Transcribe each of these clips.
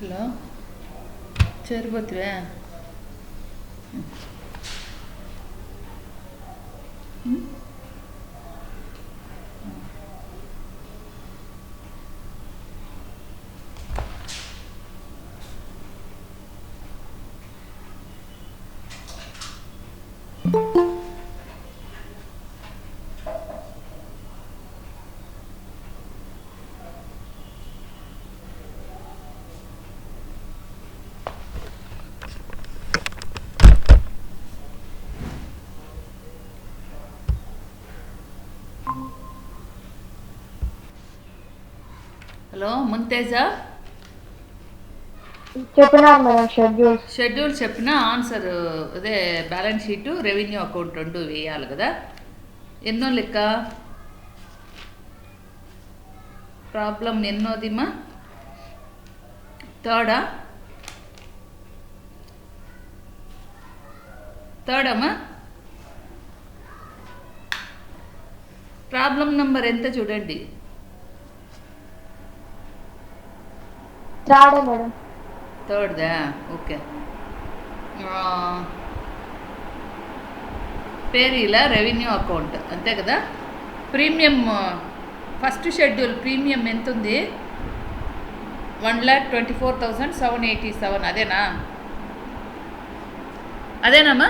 Hello చేరిపోతువే hello ముంతేజ చెప్పినారు madam schedule చెప్పిన answer అదే బ్యాలెన్స్ షీటు రెవెన్యూ అకౌంట్ రెండు వేయాలి కదా. ఎన్నో లెక్క ప్రాబ్లం ఎన్నోదిమా? థర్డమ్మా. ప్రాబ్లం నంబర్ ఎంత చూడండి. థర్డ్దా? ఓకే. పేరు ఇలా రెవెన్యూ అకౌంట్ అంతే కదా. ప్రీమియం ఫస్ట్ షెడ్యూల్ ప్రీమియం ఎంత ఉంది? 1,24,787. అదేనమ్మా?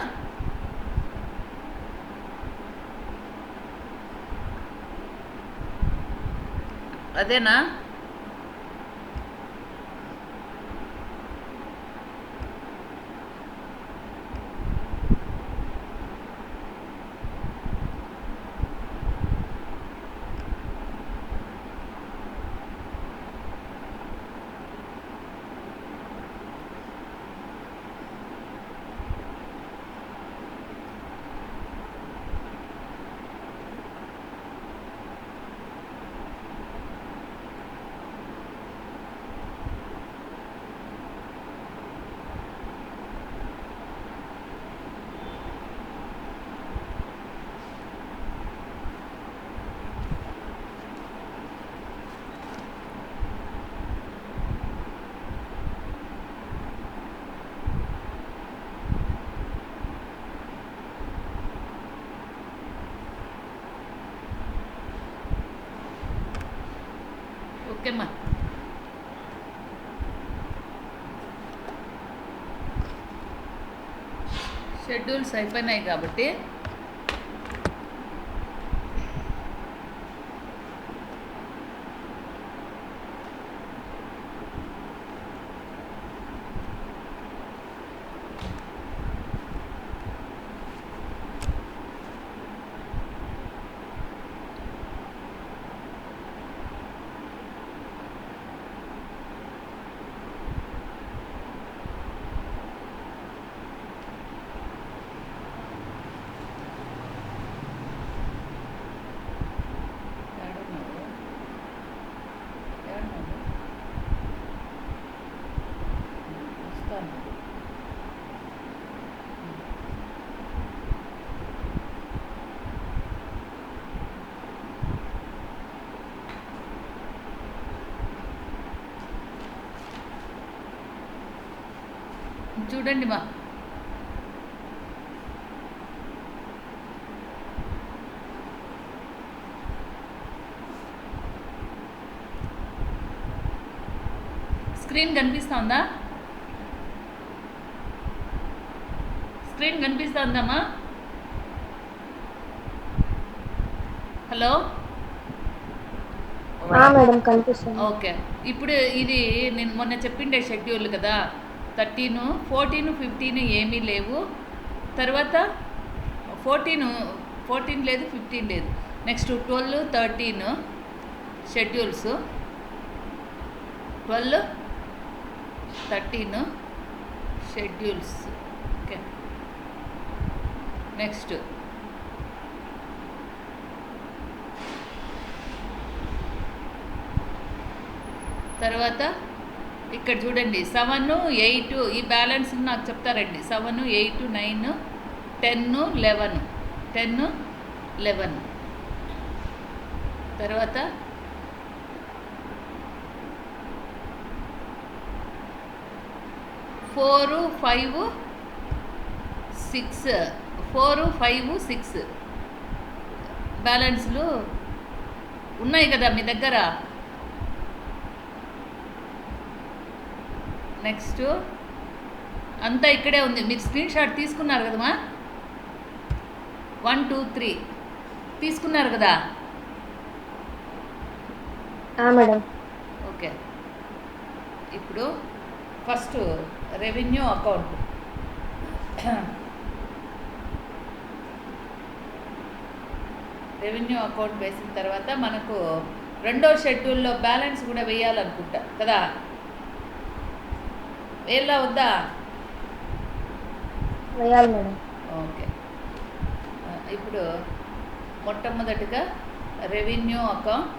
అదేనా? ఓకేమ్మా. షెడ్యూల్స్ అయిపోయినాయి కాబట్టి చూడండి మా. స్క్రీన్ కనిపిస్తుందా? స్క్రీన్ కనిపిస్తుందమ్మా? హలో. మేడం కనిపిస్తుంది. ఓకే. ఇప్పుడు ఇది నేను మొన్న చెప్పిండే షెడ్యూల్ కదా. 13, 14, 15 ఏమీ లేవు. తర్వాత 14 లేదు, 15 లేదు. Next 12, 13 schedules. 12, 13 schedules. Okay. Next తర్వాత ఇక్కడ చూడండి 7, 8 ఈ బ్యాలెన్స్ నాకు చెప్తారండి. 7, 8, 9, 10, 11 తర్వాత 4, 5, 6 4, 5, 6 బ్యాలెన్స్లు ఉన్నాయి కదా మీ దగ్గర. నెక్స్ట్ అంతా ఇక్కడే ఉంది, మీరు స్క్రీన్ షాట్ తీసుకున్నారు కదమ్మా. 1, 2, 3 తీసుకున్నారు కదా. మేడం. ఓకే, ఇప్పుడు first revenue account. Revenue account వేసిన తర్వాత మనకు రెండో షెడ్యూల్లో బ్యాలెన్స్ కూడా వేయాలనుకుంటా కదా. వేయాలా వద్దా? వేయాలి మేడం. ఓకే, ఇప్పుడు మొట్టమొదటిగా revenue account.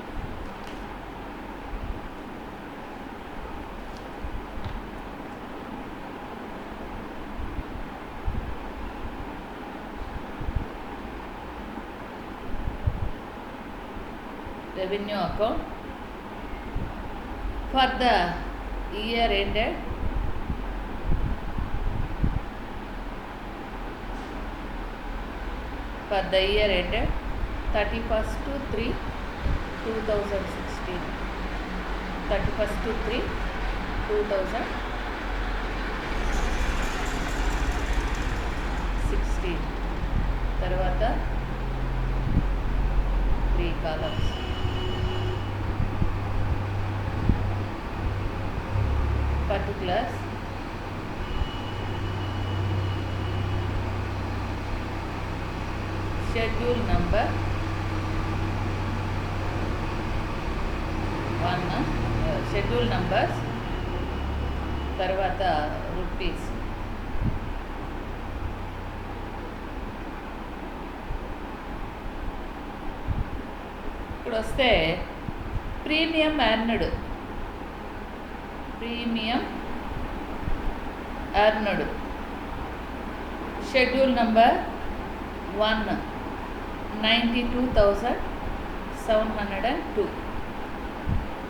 Revenue account for the year ended for the year ended 31st to 3 2016 31st to 3 2016 తర్వాత 3 columns. Particulars, schedule number 1, schedule numbers, తర్వాత రూపీస్. ఇప్పుడు వస్తే ప్రీమియం ఎర్న్డ్. Schedule number 1 92,702.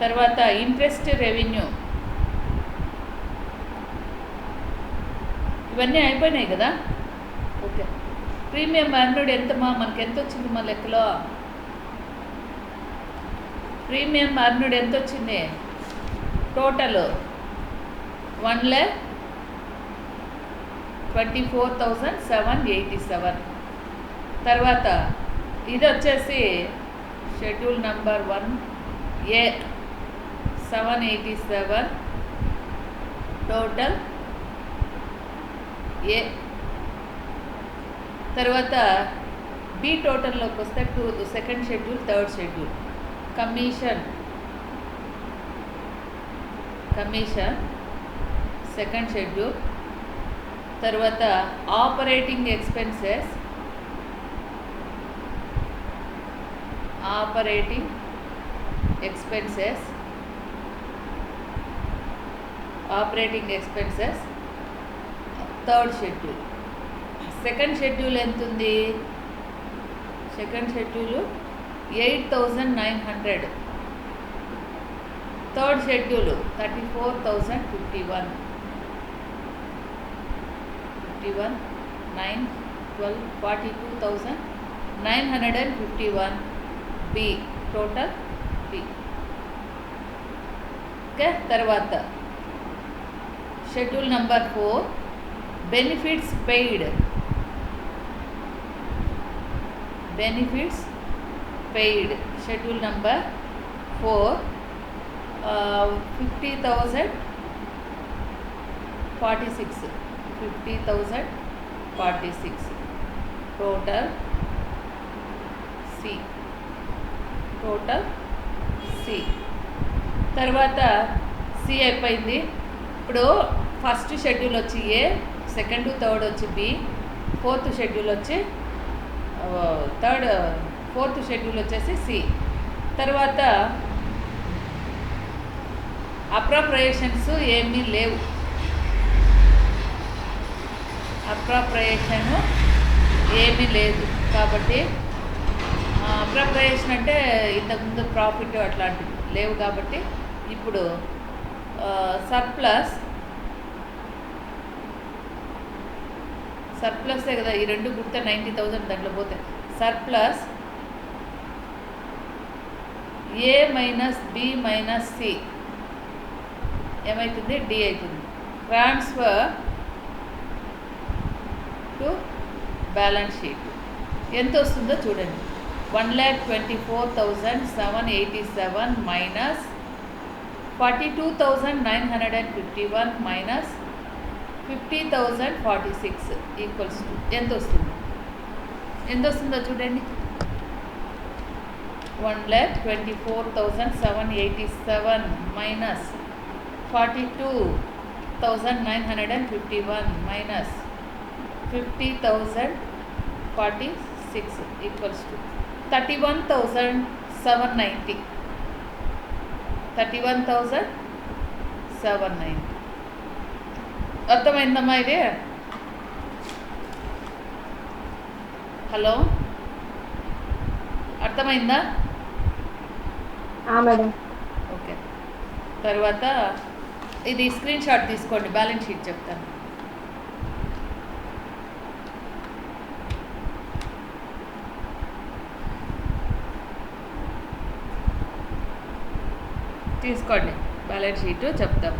తర్వాత ఇంట్రెస్ట్ రెవెన్యూ. ఇవన్నీ అయిపోయినాయి కదా. ఓకే, ప్రీమియం ఎర్న్డ్ ఎంతమా, మనకి ఎంత వచ్చింది మా లెక్కలో? ప్రీమియం ఎర్న్డ్ ఎంత వచ్చింది టోటల్? 1,24,787. తర్వాత ఇది వచ్చేసి షెడ్యూల్ నంబర్ 1A 787 టోటల్ ఏ. తర్వాత బి టోటల్లోకి వస్తే second schedule, third schedule. Commission second schedule. తర్వాత operating expenses third schedule. Second schedule ఎంత ఉంది? Second schedule 8,900. Third schedule 34,051. 9, 12, 42,951 B total B. Okay, తర్వాత schedule number 4 benefits paid. Schedule number 4 50,046 total C. తర్వాత C అయిపోయింది. ఇప్పుడు first schedule వచ్చి A, second third వచ్చి B, fourth schedule వచ్చి fourth schedule వచ్చేసి సి. తర్వాత అప్రాప్రియేషన్స్ ఏమీ లేవు. అప్రాప్రియేషన్ ఏమీ లేదు కాబట్టి అప్రాప్రియేషన్ అంటే ఇంతకుముందు ప్రాఫిట్ అట్లాంటివి లేవు కాబట్టి ఇప్పుడు సర్ప్లస్ సర్ప్లసే కదా, ఈ రెండు గుర్తే 90,000 దాంట్లో పోతే సర్ప్లస్ ఏ మైనస్ బి మైనస్ సి ఏమవుతుంది, డి అవుతుంది. ట్రాన్స్ఫర్ టు బ్యాలెన్స్ షీట్ ఎంత వస్తుందో చూడండి. 1,24,787 మైనస్ 42,951 మైనస్ 50,046 ఈక్వల్స్ టు ఎంత వస్తుందో చూడండి. 1,24,787 మైనస్ 42,951 మైనస్ 50,046 ఈక్వల్స్ టు 31,790. 31,790. అర్థమైందమ్మా ఇది? హలో, అర్థమైందా? మేడం. ఓకే. తర్వాత ఇది స్క్రీన్ షాట్ తీసుకోండి, బ్యాలెన్స్ షీట్ చెప్తాను. తీసుకోండి, బ్యాలెన్స్ షీటు చెప్తాం.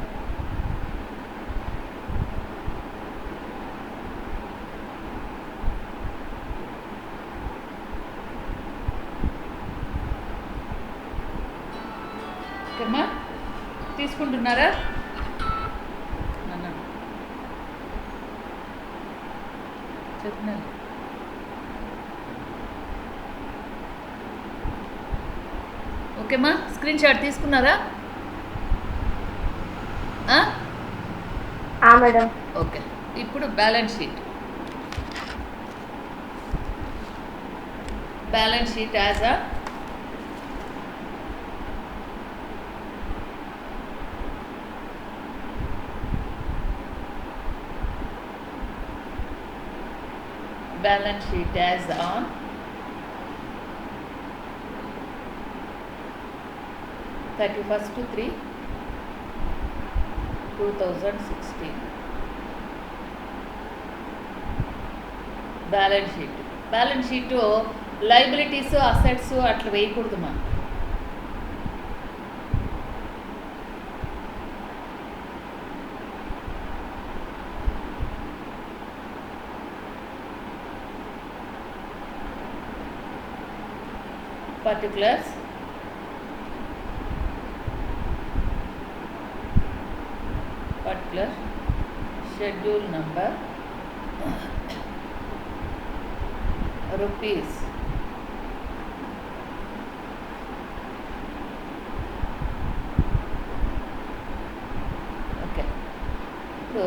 ఓకేమ్మా, తీసుకుంటున్నారా? చెప్తున్నాను. ఓకేమ్మా, స్క్రీన్ షాట్ తీసుకున్నారా? మేడం. ఓకే. ఇప్పుడు balance sheet as a balance sheet as on 31/3/2016. Balance sheet liabilities assets అట్లా వేయకూడదు మా. particulars schedule number rupees okay. So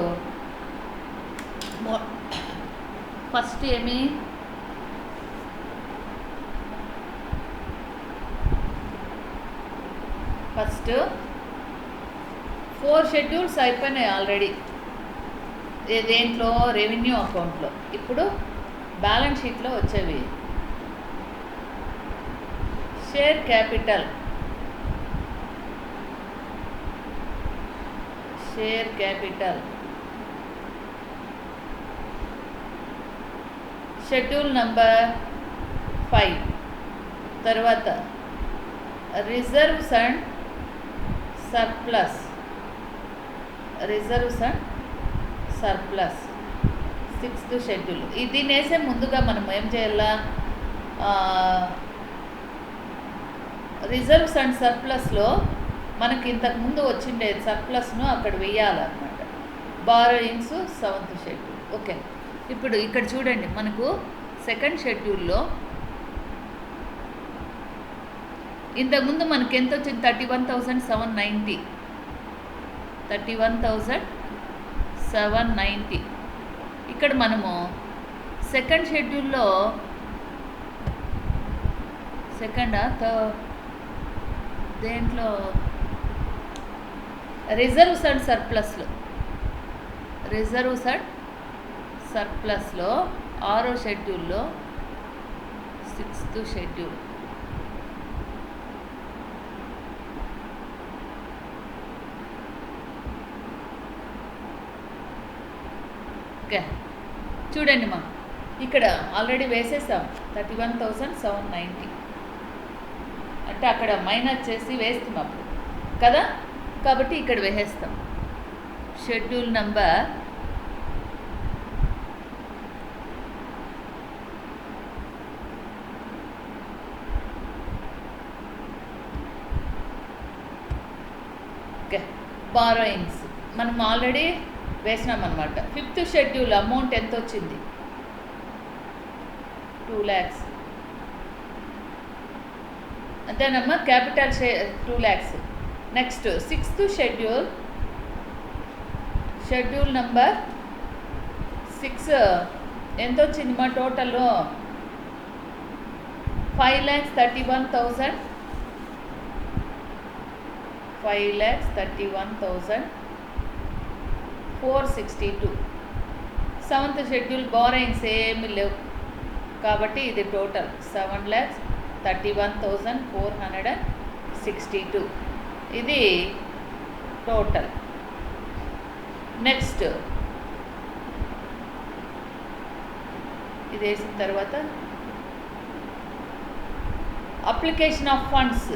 first ఏమి ఫస్ట్ 4 షెడ్యూల్స్ అయిపోయినాయి ఆల్రెడీ దేంట్లో, రెవెన్యూ అకౌంట్లో. ఇప్పుడు బ్యాలెన్స్ షీట్లో వచ్చేవి షేర్ క్యాపిటల్, షెడ్యూల్ నంబర్ 5. తర్వాత reserves and surplus 6th schedule. ఇది నేసే ముందుగా మనం ఏం చేయాలా, రిజర్వ్స్ అండ్ సర్ప్లస్లో మనకి ఇంతకుముందు వచ్చిండే సర్ప్లస్ను అక్కడ వేయాలన్నమాట. Borrowings 7th schedule. ఓకే. ఇప్పుడు ఇక్కడ చూడండి, మనకు 2nd షెడ్యూల్లో ఇంతకుముందు మనకి ఎంత వచ్చింది, 31,790. ఇక్కడ మనము 2nd షెడ్యూల్లో దేంట్లో రిజర్వ్స్ అండ్ సర్ప్లస్లో 6వ షెడ్యూల్లో 6th షెడ్యూల్. ఓకే, చూడండి మా ఇక్కడ ఆల్రెడీ వేసేసాం 31,790 అంటే అక్కడ మైనస్ చేసి వేస్తాం అప్పుడు కదా, కాబట్టి ఇక్కడ వేసేస్తాం. Schedule number okay. బారోయింగ్స్ మనం ఆల్రెడీ వేసినాం అనమాట. 5th షెడ్యూల్ అమౌంట్ ఎంత వచ్చింది? 2 lakhs అంతేనమ్మా. Capital 2 lakhs. Next 6th schedule number 6 ఎంత వచ్చింది మా టోటల్లో? 5,31,000 5,31,462. 7th షెడ్యూల్ బారోయింగ్స్ ఏమి లేవు కాబట్టి ఇది టోటల్ 7,31,462. ఇది టోటల్. నెక్స్ట్ ఇది వేసిన తర్వాత application of funds.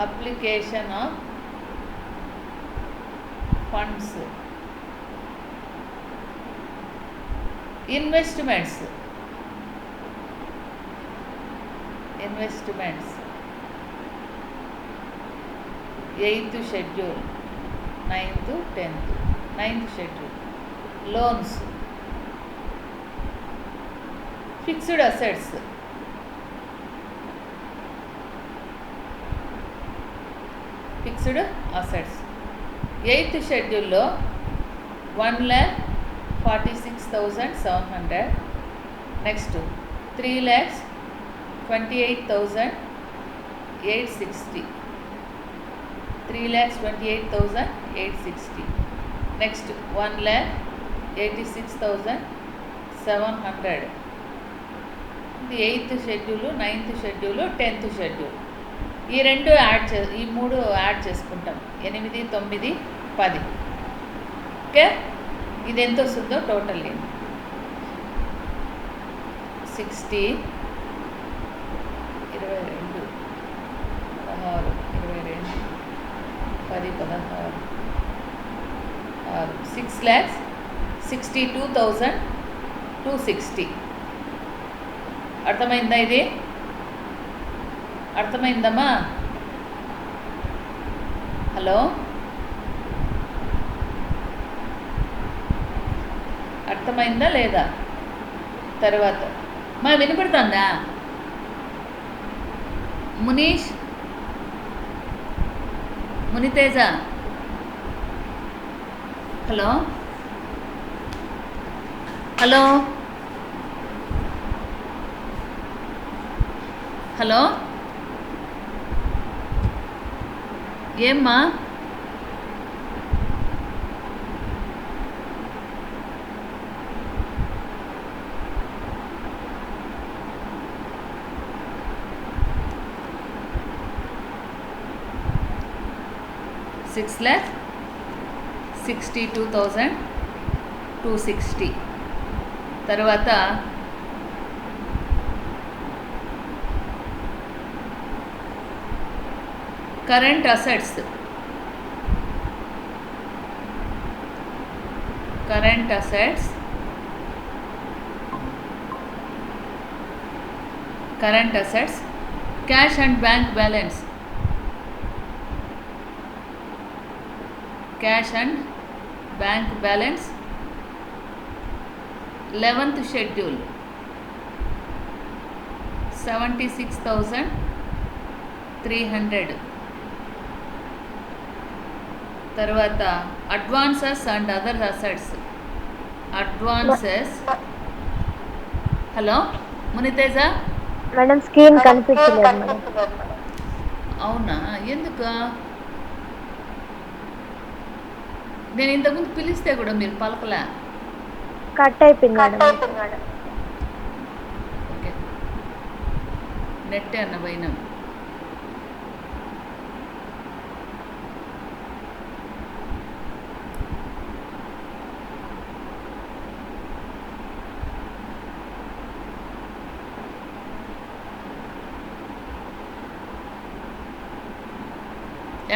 Application of funds. Investments 8th schedule 9th 10th 9th schedule. Loans. Fixed assets. Fixed assets 8th షెడ్యూల్లో 1,46,700. నెక్స్ట్ 3,28,860. 3,28,860. నెక్స్ట్ 1,86,700. ఇది 8th schedule, 9th schedule, 10th schedule. ఈ మూడు యాడ్ చేసుకుంటాం. 8, 9, 10. Okay. ఇది ఎంత వస్తుందో టోటల్ ఏంటి? 60, 22, 16, 22, 10, 16, 6,62,260. అర్థమైందా? ఇది అర్థమైందమ్మా? హలో, అర్థమైందా లేదా? తర్వాత మా వినపడుతుందా? Munish, Muniteja, hello hello hello ఏమ్మా? $6,62,260. తర్వాత current assets. Cash and bank balance. Cash and bank balance 11th schedule 76,300. తర్వాత advances and other assets. Hello Muniteja. Madam screen కనిపించలేదు మేడం. అవునా? ఎందుకు? నేను ఇంతకుముందు పిలిస్తే కూడా మీరు పలకలే. కట్ అయిపోయింది మేడం. ఓకే, నెట్ అన్న పోయినాం.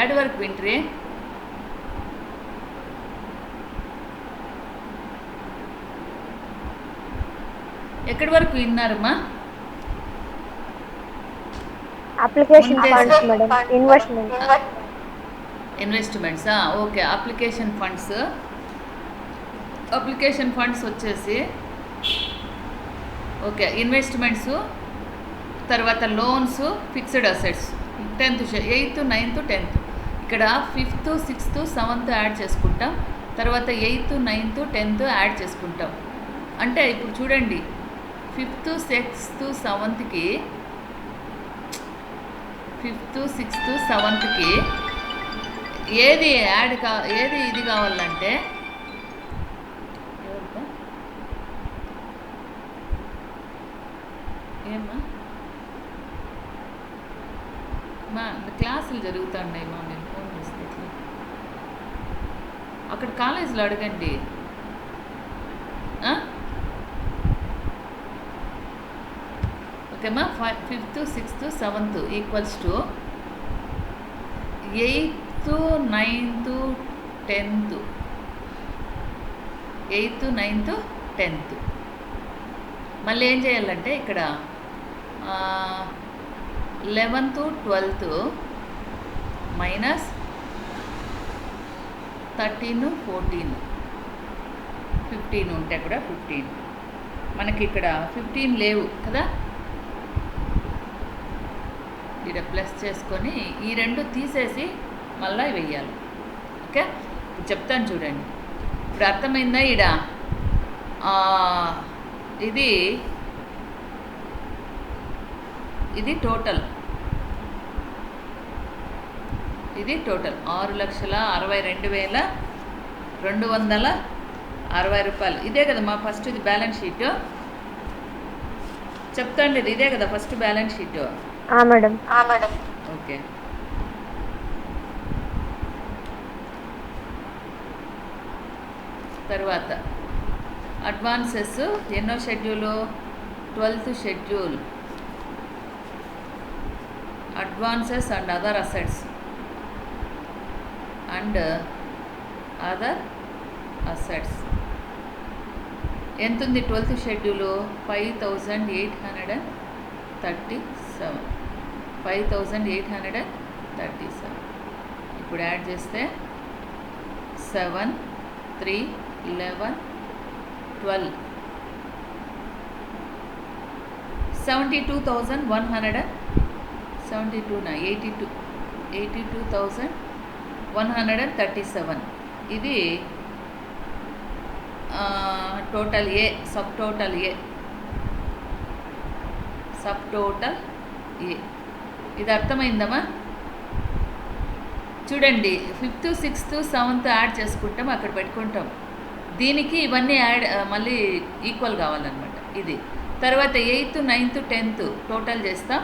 ఏడు వరకు వింట్రీ? ఎక్కడి వరకు విన్నారమ్మా? అప్లికేషన్ ముందే ఫండ్స్ మేడం, ఇన్వెస్ట్మెంట్. ఇన్వెస్ట్మెంట్సా? ఓకే. అప్లికేషన్ ఫండ్స్ వచ్చేసి ఓకే, ఇన్వెస్ట్మెంట్స్, తర్వాత loans, fixed assets, 10th 8th 9th 10th. ఇక్కడ 5th 6th 7th యాడ్ చేసుకుంటాం, తర్వాత 8th 9th 10th యాడ్ చేసుకుంటాం. అంటే ఇప్పుడు చూడండి, 5th 6th 7thకి 5th 6th 7thకి ఏది ఏది ఇది కావాలంటే ఏమ్మా మా క్లాసులు జరుగుతున్నాయి మా, నేను ఫోన్ చేస్తే అక్కడ కాలేజీలో అడగండి. ఓకేమ్మా. 5th 6th 7th equals to 8th 9th 10th, 8th 9th 10th. మళ్ళీ ఏం చేయాలంటే ఇక్కడ 11th 12th మైనస్ 13 14 15 ఉంటే కూడా 15. మనకి ఇక్కడ 15 లేవు కదా, ఇక్కడ ప్లస్ చేసుకొని ఈ రెండు తీసేసి మళ్ళీ వెయ్యాలి. ఓకే, ఇప్పుడు చెప్తాను చూడండి. ఇప్పుడు అర్థమైందా? ఈడ ఇది టోటల్, ఇది టోటల్ 6,62,260 రూపాయలు. ఇదే కదా మా ఫస్ట్ ఇది బ్యాలెన్స్ షీట్ చెప్తాండి. ఇదే కదా first balance sheet madam. Okay. తర్వాత అడ్వాన్సెస్ ఎన్నో schedule? 12th schedule. Advances and other assets ఎంతుంది 12th షెడ్యూలు? 5,837. 5,837. ఇప్పుడు యాడ్ చేస్తే 7 3 11 12 82,137. ఇది టోటల్ ఏ, సబ్ టోటల్ ఏ. ఇది అర్థమైందమ్మా? చూడండి, 5th 6th 7th యాడ్ చేసుకుంటాం, అక్కడ పెట్టుకుంటాం. దీనికి ఇవన్నీ యాడ్ మళ్ళీ ఈక్వల్ కావాలన్నమాట ఇది. తర్వాత 8th 9th 10th టోటల్ చేస్తాం,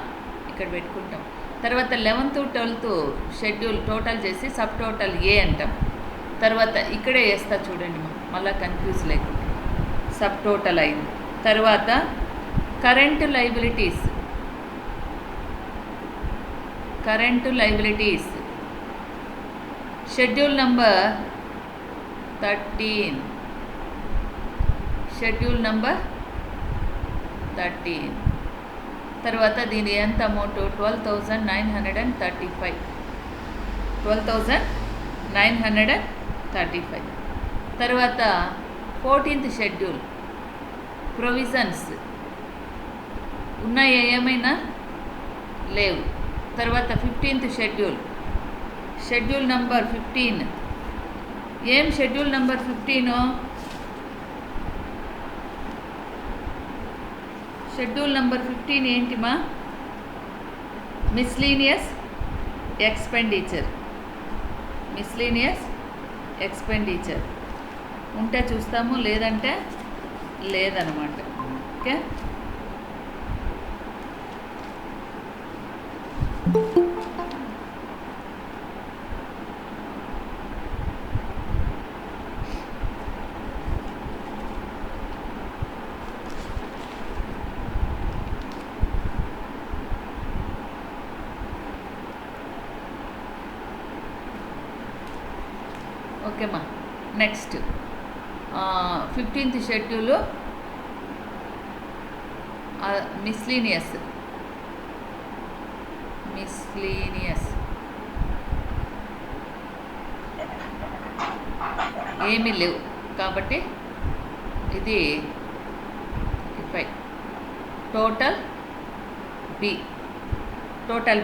ఇక్కడ పెట్టుకుంటాం. తర్వాత 11th 12th షెడ్యూల్ టోటల్ చేసి సబ్ టోటల్ ఏ అంటాం. తర్వాత ఇక్కడే వేస్తా చూడండి, మళ్ళీ కన్ఫ్యూజ్ లేకుండా. సబ్ టోటల్ అయింది. తర్వాత కరెంట్ లైబిలిటీస్ షెడ్యూల్ నంబర్ 13. తర్వాత దీని ఎంత అమౌంట్? 12,935. 12,935. తర్వాత 14th షెడ్యూల్ ప్రొవిజన్స్ ఉన్నాయా? ఏమైనా లేవు. తర్వాత 15th షెడ్యూల్ నంబర్ 15. ఏం షెడ్యూల్ నంబర్ 15? షెడ్యూల్ నంబర్ 15 ఏంటిమా? మిస్లీనియస్ ఎక్స్పెండిచర్ ఉంటే చూస్తాము, లేదంటే లేదనమాట. ఓకే. ఓకేమ్మా. నెక్స్ట్ 15th షెడ్యూలు మిస్లీనియస్ ఏమీ లేవు కాబట్టి ఇది 5 టోటల్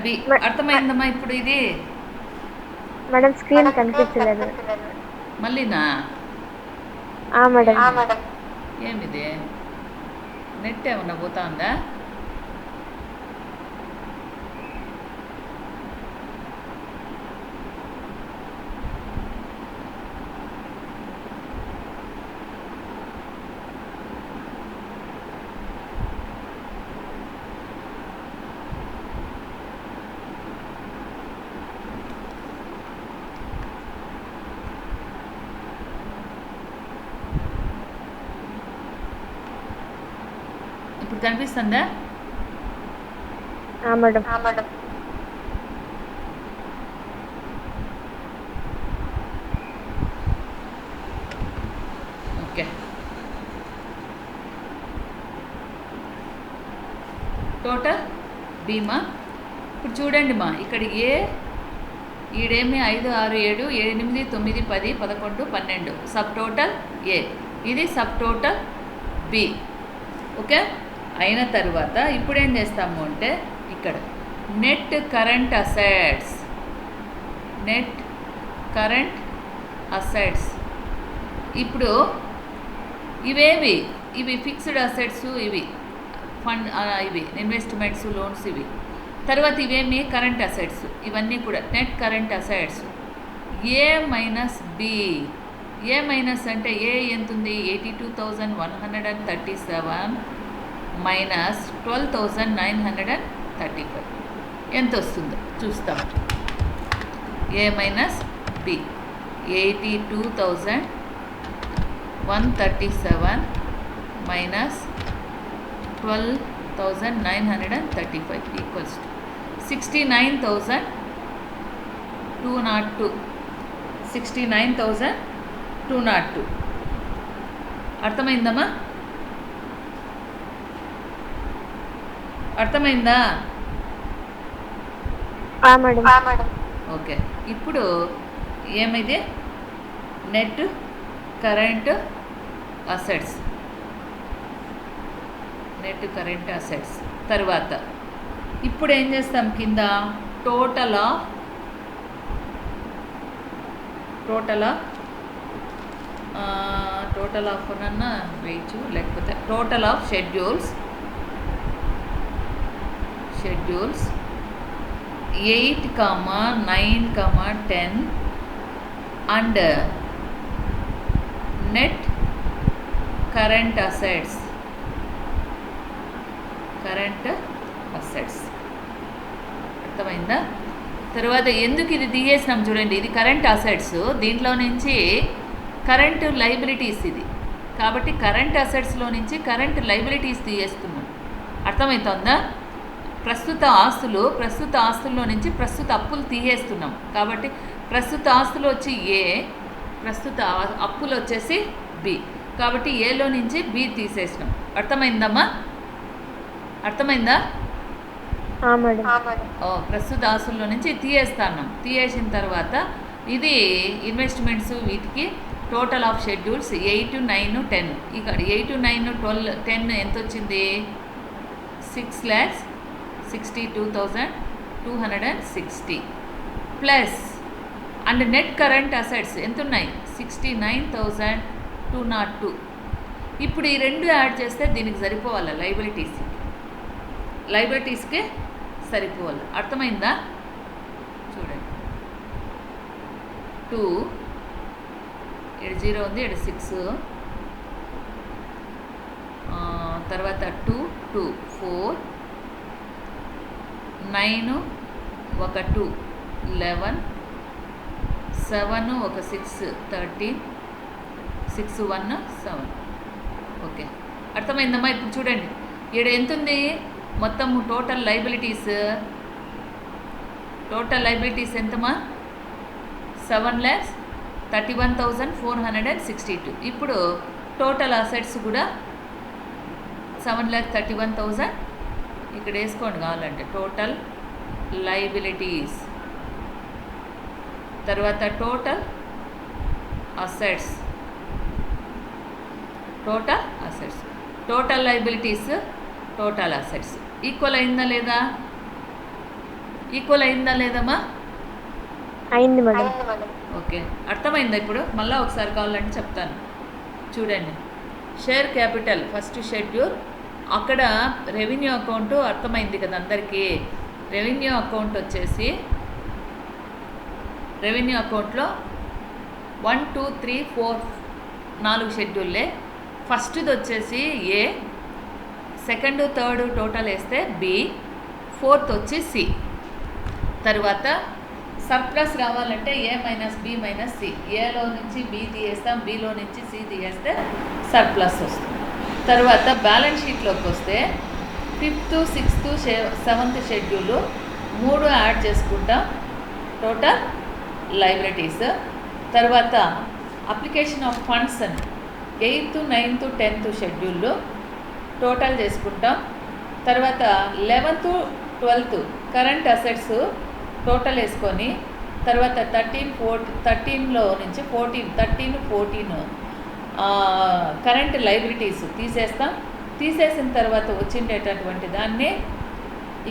బి. అర్థమైందమ్మా ఇప్పుడు ఇది? మేడం స్క్రీన్ కనిపించలేదు. మళ్ళీనా? మేడం. ఏమిది నెట్ ఏమన్నా పోతుందా? ఇప్పుడు కనిపిస్తుందా? మేడం. ఓకే. టోటల్ బీమా. ఇప్పుడు చూడండి మా ఇక్కడ ఈడేమి 5 6 7 8 9 10 11 12 సబ్ టోటల్ ఏ, ఇది సబ్ టోటల్ బి. ఓకే. అయిన తర్వాత ఇప్పుడు ఏం చేస్తాము అంటే ఇక్కడ నెట్ కరెంట్ అసెట్స్. ఇప్పుడు ఇవి ఫిక్స్డ్ అసెట్స్, ఇవి ఫండ్, ఇవి ఇన్వెస్ట్మెంట్స్, లోన్స్, ఇవి. తర్వాత ఇవేమి కరెంట్ అసెట్స్, ఇవన్నీ కూడా నెట్ కరెంట్ అసెట్స్. ఏ మైనస్ బి. ఏ మైనస్ అంటే ఏ ఎంత ఉంది? 82,137 మైనస్ 12,935 ఎంత వస్తుందో చూస్తాం. A minus B 82,137 minus 12,935 equals to 69,202. 69,202. అర్థమైందమ్మా? అర్థమైందా? మేడం. ఓకే. ఇప్పుడు ఏమైంది? Net current assets. తర్వాత ఇప్పుడు ఏం చేస్తాం? కింద టోటల్ ఆఫ్ అన్నా వేయచ్చు, లేకపోతే total of schedules 8, 9, 10 and net current assets. అర్థమైందా? తర్వాత ఎందుకు ఇది తీసేసినాం చూడండి, ఇది కరెంట్ అసెట్స్, దీంట్లో నుంచి కరెంట్ లైబిలిటీస్ ఇది. కాబట్టి కరెంట్ అసెట్స్లో నుంచి కరెంట్ లైబిలిటీస్ తీసేస్తున్నాం. అర్థమవుతుందా? ప్రస్తుత ఆస్తుల్లో నుంచి ప్రస్తుత అప్పులు తీసేస్తున్నాం. కాబట్టి ప్రస్తుత ఆస్తులు వచ్చి ఏ, ప్రస్తుత అప్పులు వచ్చేసి బి. కాబట్టి ఏలో నుంచి బి తీసేసినాం. అర్థమైందా? ప్రస్తుత ఆస్తుల్లో నుంచి తీసేసిన తర్వాత ఇది ఇన్వెస్ట్మెంట్స్, వీటికి టోటల్ ఆఫ్ షెడ్యూల్స్ 8, 9, 10. ఇక్కడ 8, 9, 12, 10 ఎంత వచ్చింది? 6,62,260 plus and net current assets ఎంత ఉన్నాయి? 69,202. ఇప్పుడు ఈ రెండు యాడ్ చేస్తే దీనికి సరిపోవాలి, లైబిలిటీస్కి సరిపోవాలి. అర్థమైందా? చూడండి, 2 ఇక్కడ 0 ఉంది, ఇక్కడ 6, తర్వాత 2, 4, 9 ఒక 2, 11, 7 ఒక 6, 13, 6, 1, 7. ఓకే. అర్థమైందమ్మా? ఇప్పుడు చూడండి, ఇక్కడ ఎంత ఉంది మొత్తం టోటల్ లైబిలిటీస్ ఎంతమ్మా? 7,00,000 31,462. ఇప్పుడు టోటల్ అసెట్స్ కూడా 7,31,000 ఇక్కడ వేసుకోండి కావాలంటే. టోటల్ లైబిలిటీస్, తర్వాత total assets, total liabilities, total assets equal అయిందా లేదమ్మా? అయింది మేడం. ఓకే, అర్థమైందా? ఇప్పుడు మళ్ళీ ఒకసారి కావాలంటే చెప్తాను చూడండి. షేర్ క్యాపిటల్ ఫస్ట్ షెడ్యూల్, అక్కడ రెవెన్యూ అకౌంట్ అర్థమైంది కదా అందరికీ. రెవెన్యూ అకౌంట్ వచ్చేసి రెవెన్యూ అకౌంట్లో 1, 2, 3, 4 4 షెడ్యూల్లే. ఫస్ట్ది వచ్చేసి ఏ, సెకండ్ థర్డ్ టోటల్ వేస్తే బి, ఫోర్త్ వచ్చి సి. తర్వాత సర్ప్లస్ రావాలంటే ఏ మైనస్ బి మైనస్ సి. ఏలో నుంచి బి తీయేస్తాం, బిలో నుంచి సి తీయేస్తే సర్ప్లస్ వస్తుంది. తర్వాత బ్యాలెన్స్ షీట్లోకి వస్తే 5th, 6th, 7th schedule 3 add చేసుకుంటాం, టోటల్ లైబిలిటీస్. తర్వాత అప్లికేషన్ ఆఫ్ ఫండ్స్ అని 8th, 9th, 10th షెడ్యూల్లో టోటల్ చేసుకుంటాం. తర్వాత 11th, 12th current assets total వేసుకొని, తర్వాత 13లో నుంచి 14 కరెంట్ లైబిలిటీస్ తీసేస్తాం. తీసేసిన తర్వాత వచ్చిండేటటువంటి దాన్ని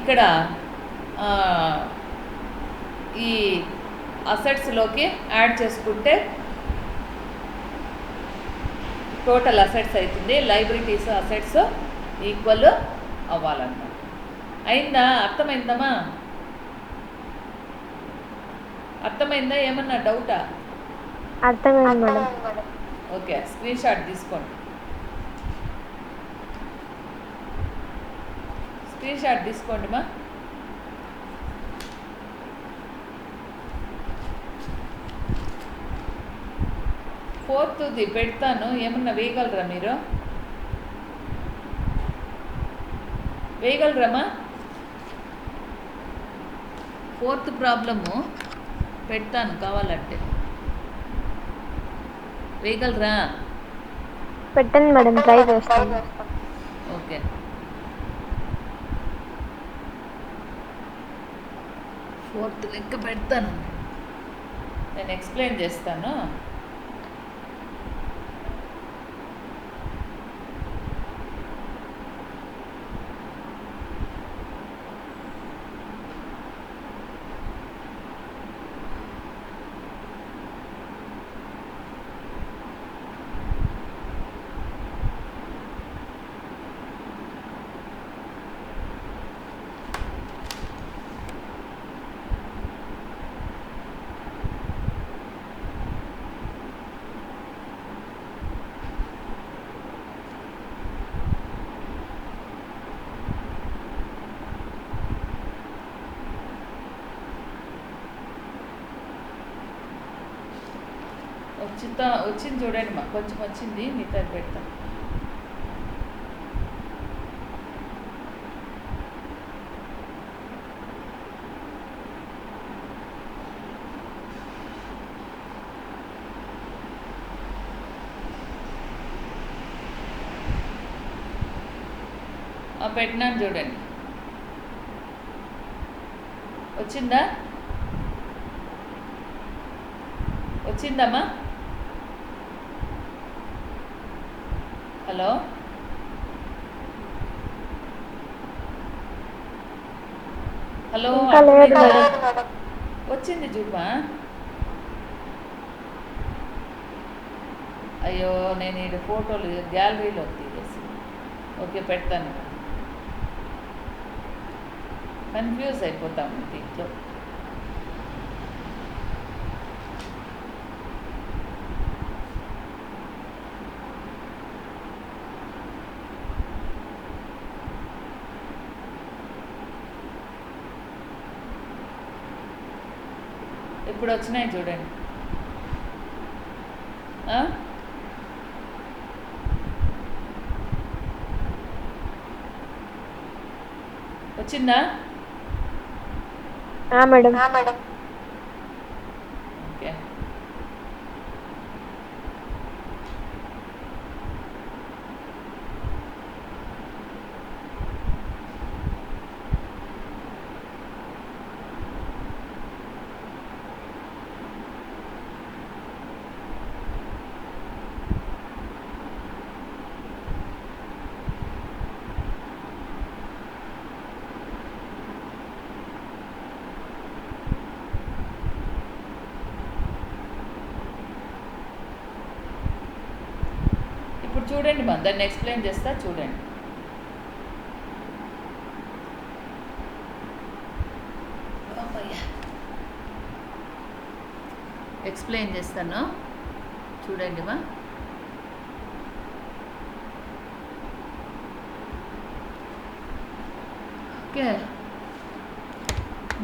ఇక్కడ ఈ అసెట్స్లోకి యాడ్ చేసుకుంటే టోటల్ అసెట్స్ అవుతుంది. లైబిలిటీస్ అసెట్స్ ఈక్వల్ అవ్వాలన్నమాట. అయిందా? అర్థమైందా? ఏమన్నా డౌటా? అర్థమైంది మేడం. ఓకే, స్క్రీన్ షాట్ తీసుకోండి. మా 4th పెడతాను, ఏమన్నా వేయగలరా మీరు? వేయగలరామా? 4th ప్రాబ్లము పెడతాను కావాలంటే, వేయగలరా? పెట్టండి మేడం, ట్రై చేస్తాను. ఓకే, 4th లెక్క పెడతాను, నేను ఎక్స్ప్లెయిన్ చేస్తాను. వచ్చింది చూడండి మా, కొంచెం వచ్చింది, మిగతా పెడతాం. పెట్టినాను చూడండి, వచ్చిందమ్మా? హలో, వచ్చింది చూడమా? అయ్యో, నేను ఈ ఫోటోలు గ్యాలరీలో తీసేసి. ఓకే, పెడతాను. కన్ఫ్యూజ్ అయిపోతాము దీంట్లో. ఇప్పుడు వచ్చినాయి చూడండి. వచ్చిందా? మేడం. ఓకే, చూడండి మా దాన్ని ఎక్స్ప్లెయిన్ చేస్తా చూడండి. ఎక్స్ప్లెయిన్ చేస్తాను చూడండి మా. ఓకే,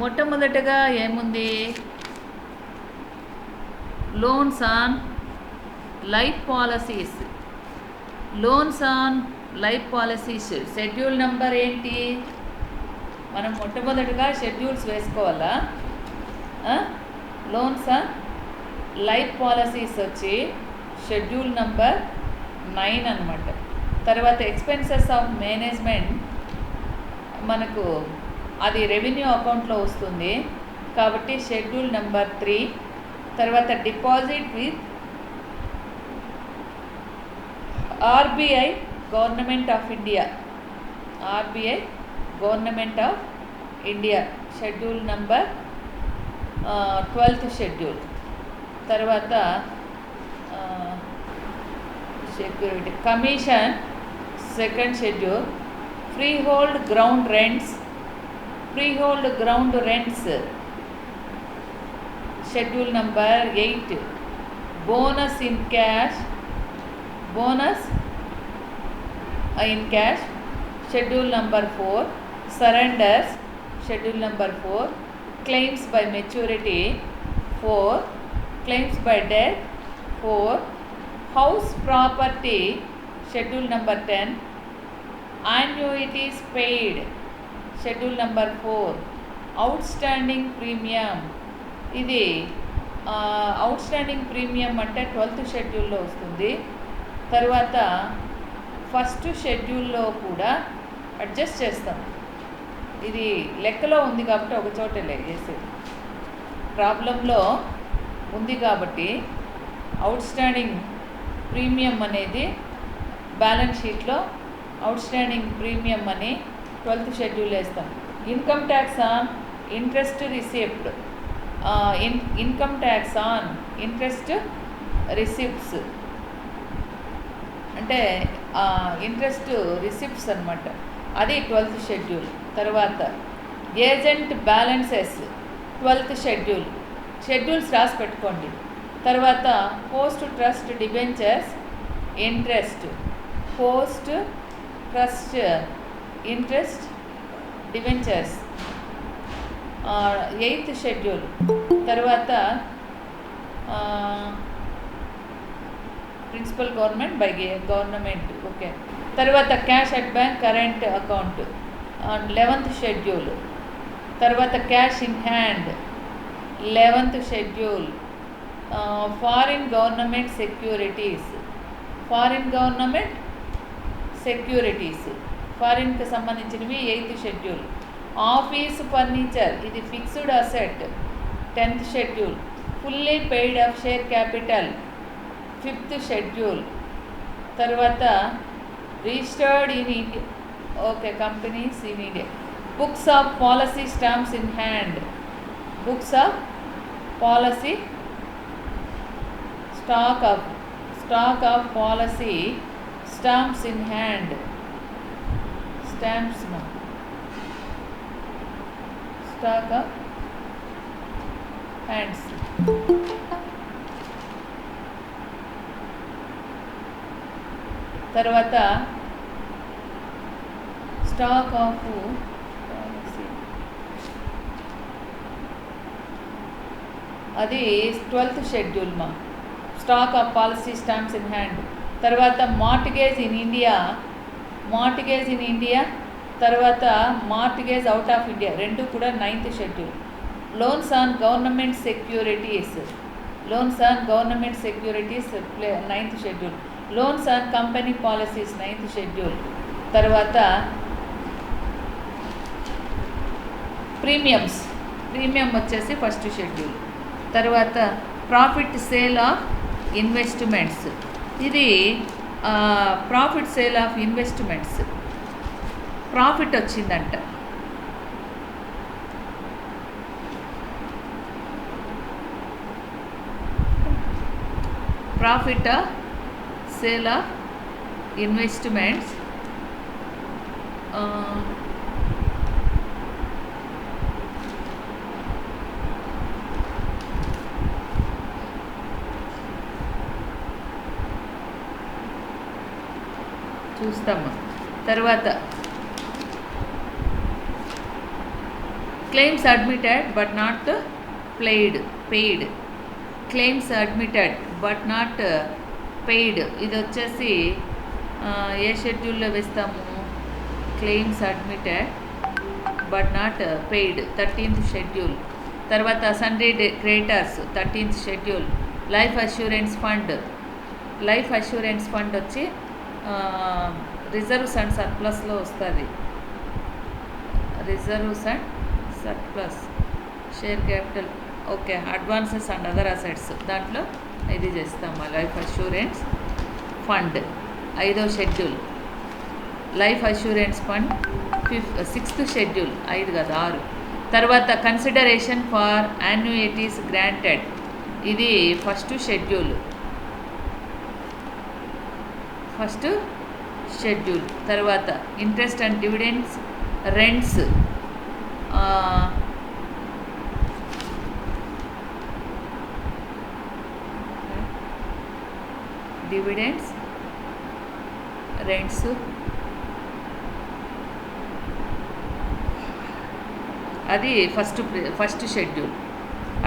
మొట్టమొదటగా ఏముంది, loans on life policies. Loans on life policies schedule number ఏంటి, మనం మొట్టమొదటిగా షెడ్యూల్స్ వేసుకోవాలా. లోన్స్ ఆన్ లైఫ్ పాలసీస్ వచ్చి షెడ్యూల్ నెంబర్ 9 అనమాట. తర్వాత ఎక్స్పెన్సెస్ ఆఫ్ మేనేజ్మెంట్ మనకు అది రెవెన్యూ అకౌంట్లో వస్తుంది కాబట్టి షెడ్యూల్ నెంబర్ 3. తర్వాత deposit with RBI government of India, RBI government of India schedule number 12th schedule. తర్వాత security commission 2nd schedule. Freehold ground rents, freehold ground rents schedule number 8. Bonus in cash, bonus in cash schedule number 4. Surrenders schedule number 4. Claims by maturity 4. Claims by death 4. House property schedule number 10. annuities paid schedule number 4. Outstanding premium, ఇది outstanding premium అంటే 12th షెడ్యూల్లో వస్తుంది. తర్వాత 1st షెడ్యూల్లో కూడా adjust చేస్తాం, ఇది లెక్కలో ఉంది కాబట్టి ఒక చోట చేసేది, ప్రాబ్లంలో ఉంది కాబట్టి అవుట్ స్టాండింగ్ ప్రీమియం అనేది బ్యాలెన్స్ షీట్లో అవుట్ స్టాండింగ్ ప్రీమియం అని 12th షెడ్యూల్ వేస్తాం. Income tax on interest receipt, income tax on interest receipts అంటే ఇంట్రెస్ట్ రిసిప్ట్స్ అనమాట, అది 12th షెడ్యూల్. తర్వాత agent balances 12th schedule, schedules రాసి పెట్టుకోండి. తర్వాత post trust debentures interest, post trust interest debentures 8th schedule. తర్వాత principal government by government. Okay, తర్వాత cash at bank current account 11th schedule. తర్వాత cash in hand 11th schedule. Foreign government securities, foreign government securities ఫారిన్కి సంబంధించినవి 8th schedule. Office furniture ఇది fixed asset 10th schedule. Fully paid up share capital 5th schedule. తర్వాత registered in India, okay, companies in India. Books of policy stamps in hand, books of policy stock of policy stamps in hand, stamps stock of hands. తర్వాత stock of policy అది 12th schedule మా, stock of policy stamps in hand. తర్వాత mortgage in India, mortgage in India. తర్వాత mortgage out of India, రెండు కూడా 9th schedule. Loans on government securities, loans on government securities 9th schedule. Loans on company policies 9th schedule. తర్వాత premium వచ్చేసి 1st schedule. తర్వాత profit sale of investments, ఇది profit sale of investments, profit వచ్చిందంట, profit sale of investments చూస్తాము. తర్వాత claims admitted but not paid. Claims admitted but not paid ఇది వచ్చేసి ఏ షెడ్యూల్లో వేస్తాము? Claims admitted but not paid 13th schedule. తర్వాత sundry creditors 13th schedule. Life assurance fund వచ్చి రిజర్వ్స్ అండ్ సర్ప్లస్లో వస్తుంది. Reserves and surplus, share capital, okay, advances and other assets దాంట్లో ఇది చేస్తాము. లైఫ్ అష్యూరెన్స్ ఫండ్ 5వ schedule. Life assurance fund 6th schedule, 5 కదా 6. తర్వాత కన్సిడరేషన్ ఫర్ యాన్యుయిటీస్ గ్రాంటెడ్ ఇది ఫస్ట్ షెడ్యూల్. తర్వాత interest and dividends, rents, dividends, rents, అది first schedule.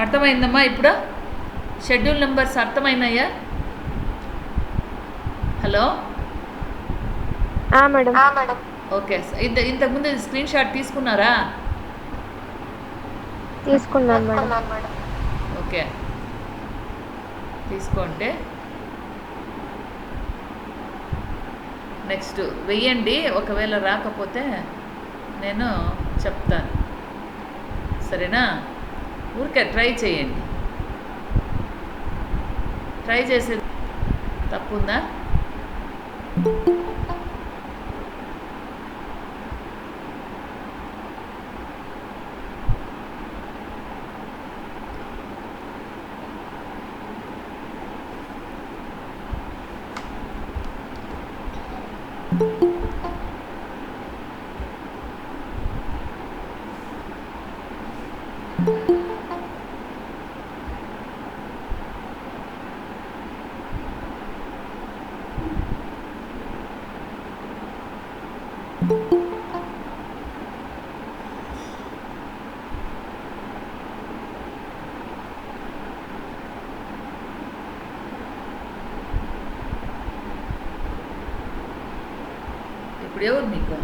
అర్థమైందమ్మా? ఇప్పుడు షెడ్యూల్ నెంబర్స్ అర్థమైనాయా? Hello, madam. ఓకే. ఇంతకుముందు స్క్రీన్ షాట్ తీసుకున్నారా? తీసుకున్నాను మేడం. ఓకే, తీసుకోండి. నెక్స్ట్ వెయ్యండి. ఒకవేళ రాకపోతే నేను చెప్తాను, సరేనా? ఊరికే ట్రై చేయండి. ట్రై చేసే తప్పుందా? ఇప్పుడు ఎవరు మీకు?